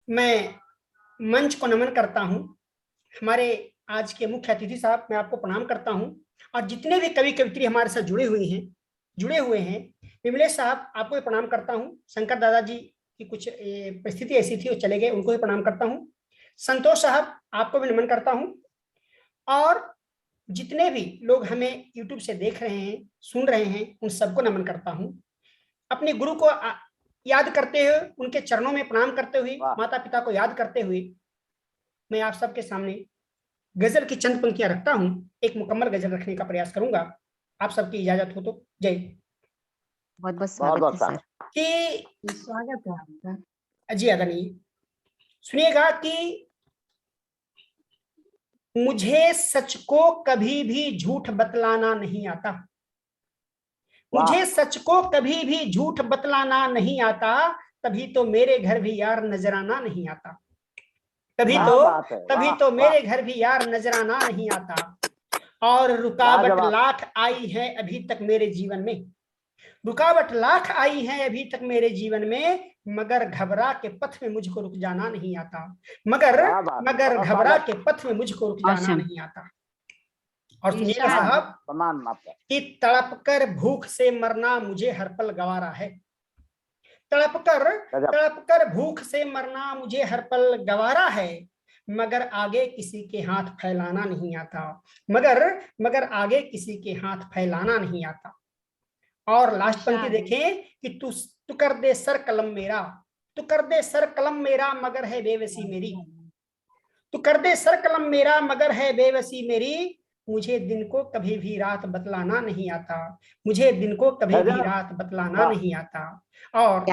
मैं मंच को नमन करता हूं। हमारे आज के मुख्य अतिथि साहब, मैं आपको प्रणाम करता हूं। और जितने भी कवि कवित्री हमारे साथ जुड़े हुए हैं विमलेश साहब, आपको भी प्रणाम करता हूं। शंकर दादाजी की कुछ परिस्थिति ऐसी थी, वो चले गए, उनको भी प्रणाम करता हूं। संतोष साहब, आपको भी नमन करता हूं। और जितने भी लोग हमें यूट्यूब से देख रहे हैं, सुन रहे हैं, उन सबको नमन करता हूं। अपने गुरु को याद करते हुए, उनके चरणों में प्रणाम करते हुए, वाह। माता पिता को याद करते हुए, मैं आप सबके सामने गजल की चंद पंक्तियां रखता हूं। एक मुकम्मल गजल रखने का प्रयास करूंगा, आप सबकी इजाजत हो तो। जय। बहुत बहुत बहुत स्वागत बहुत है स्वागत। सर। कि स्वागत है आपका। जी अदनीय, सुनिएगा कि मुझे सच को कभी भी झूठ बतलाना नहीं आता। मुझे सच को कभी भी झूठ बतलाना नहीं आता, तभी तो मेरे घर भी यार नजराना नहीं आता। तभी तो मेरे घर भी यार नजराना नहीं आता। और रुकावट लाख आई है अभी तक मेरे जीवन में, रुकावट लाख आई है अभी तक मेरे जीवन में, मगर घबरा के पथ में मुझको रुक जाना नहीं आता। मगर घबरा के पथ में मुझको रुक जाना नहीं आता। और सुनिएगा साहब कि तड़प कर भूख से मरना मुझे हर पल गवारा है। तड़प कर भूख से मरना मुझे हर पल गवारा है, मगर आगे किसी के हाथ फैलाना नहीं आता। मगर आगे किसी के हाथ फैलाना नहीं आता। और लास्ट पंक्ति देखें कि तू कर दे सर कलम मेरा, तू कर दे सर कलम मेरा, मगर है बेबसी मेरी। तू कर दे सर कलम मेरा, मगर है बेबसी मेरी। मुझे दिन को कभी भी रात बतलाना नहीं आता। मुझे दिन को कभी भी रात बतलाना नहीं आता। और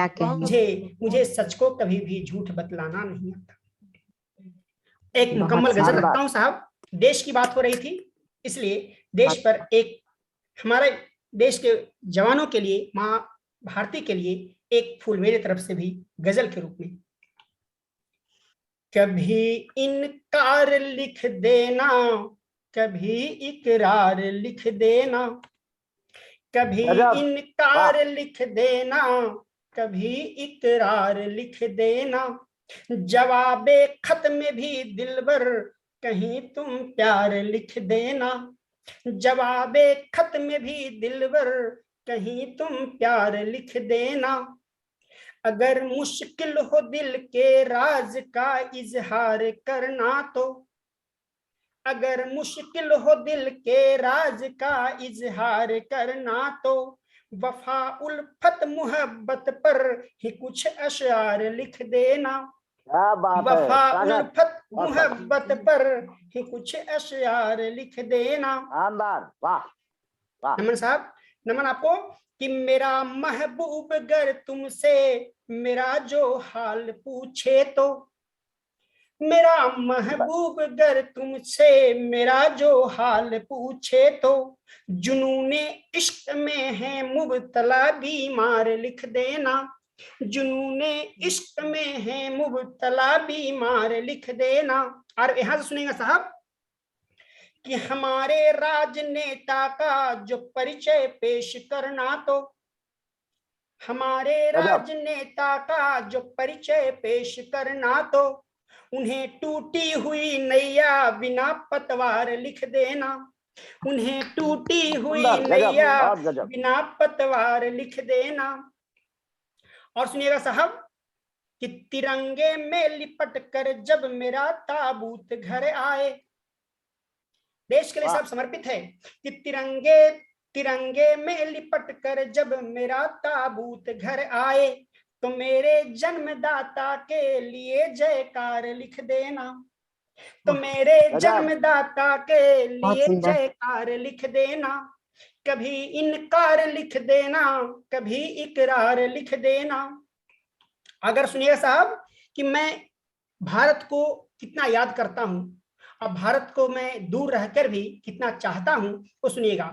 मुझे सच को कभी भी झूठ बतलाना नहीं आता। एक मुकम्मल गजल रखता हूं साहब। देश की बात हो रही थी, इसलिए देश पर एक, हमारे देश के जवानों के लिए, माँ भारती के लिए एक फूल मेरे तरफ से भी गजल के रूप में। कभी इनकार लिख देना, कभी इकरार लिख देना, कभी इनकार लिख देना, कभी इकरार लिख देना। जवाबे खत में भी दिलबर कहीं तुम प्यार लिख देना। जवाबे खत में भी दिलबर कहीं तुम प्यार लिख देना। अगर मुश्किल हो दिल के राज का इजहार करना तो, अगर मुश्किल हो दिल के राज का इजहार करना तो, वफा उल्फत मोहब्बत पर ही कुछ अशआर लिख देना। वफा उल्फत मोहब्बत पर ही कुछ अशआर लिख देना। नमन साहब, नमन आपको। कि मेरा महबूब गर तुमसे मेरा जो हाल पूछे तो, मेरा महबूब गर तुमसे मेरा जो हाल पूछे तो, जुनूने इश्क में है मुबतला बीमार लिख देना। जुनूने इश्क में है मुबतला बीमार लिख देना। और यहां से सुनेगा साहब कि हमारे राजनेता का जो परिचय पेश करना तो, हमारे राजनेता का जो परिचय पेश करना तो, उन्हें टूटी हुई नैया बिना पतवार लिख देना। उन्हें टूटी हुई नैया बिना पतवार लिख देना। और सुनिएगा साहब कि तिरंगे में लिपट कर जब मेरा ताबूत घर आए, देश के लिए सब समर्पित है कि तिरंगे में लिपट कर जब मेरा ताबूत घर आए, तो मेरे जन्मदाता के लिए जयकार लिख देना। तो मेरे जन्मदाता के लिए जयकार लिख देना। कभी इनकार लिख देना, कभी इकरार लिख देना। अगर सुनिए साहब कि मैं भारत को कितना याद करता हूं और भारत को मैं दूर रहकर भी कितना चाहता हूं, तो सुनिएगा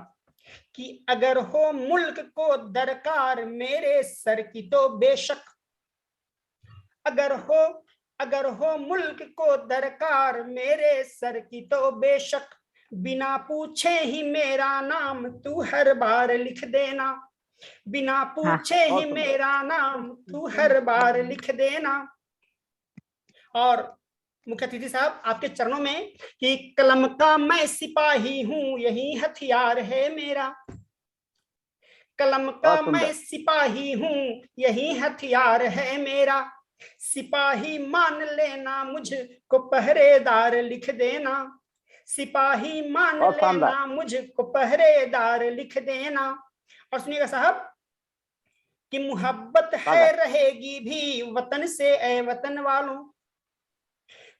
कि अगर हो मुल्क को दरकार मेरे सर की तो बेशक, अगर हो मुल्क को दरकार मेरे सर की तो बेशक, बिना पूछे ही मेरा नाम तू हर बार लिख देना। बिना पूछे ही मेरा नाम तू हर बार लिख देना। और मुख्य अतिथि साहब आपके चरणों में कि कलम का मैं सिपाही हूं यही हथियार है मेरा, कलम का मैं सिपाही हूं यही हथियार है मेरा, सिपाही मान लेना मुझको पहरेदार लिख देना, सिपाही मान लेना मुझको पहरेदार लिख देना। और सुनिएगा साहब कि मुहब्बत है रहेगी भी वतन से ए वतन वालों,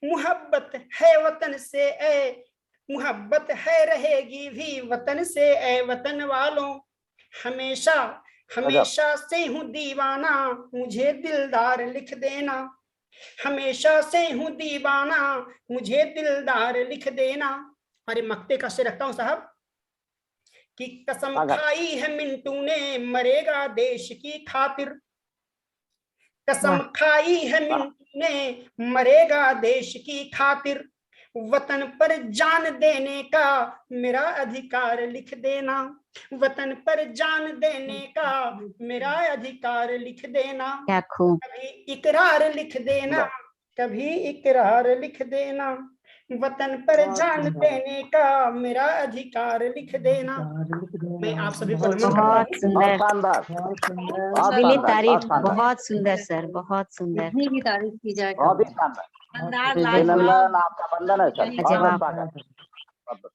मुहब्बत है वतन से ए, मुहब्बत है रहेगी भी वतन से ए वतन वालों, हमेशा हमेशा से हूँ दीवाना मुझे दिलदार लिख देना, हमेशा से हूँ दीवाना मुझे दिलदार लिख देना। अरे मक्ते का शेर रखता हूँ साहब कि कसम खाई है मिंटू ने मरेगा देश की खातिर, कसम खाई है मिंटू ने मरेगा देश की खातिर, वतन पर जान देने का मेरा अधिकार लिख देना, वतन पर जान देने का मेरा अधिकार लिख देना, कभी इकरार लिख देना, कभी इकरार लिख देना, वतन पर जान देने का मेरा अधिकार लिख देना। मैं आप सभी को नमन करता हूँ। बहुत सुंदर मिली तारीफ, बहुत सुंदर सर, बहुत सुंदर, इतनी भी तारीफ की जाए बहुत ही शानदार, आपका वंदन है सर, बहुत स्वागत।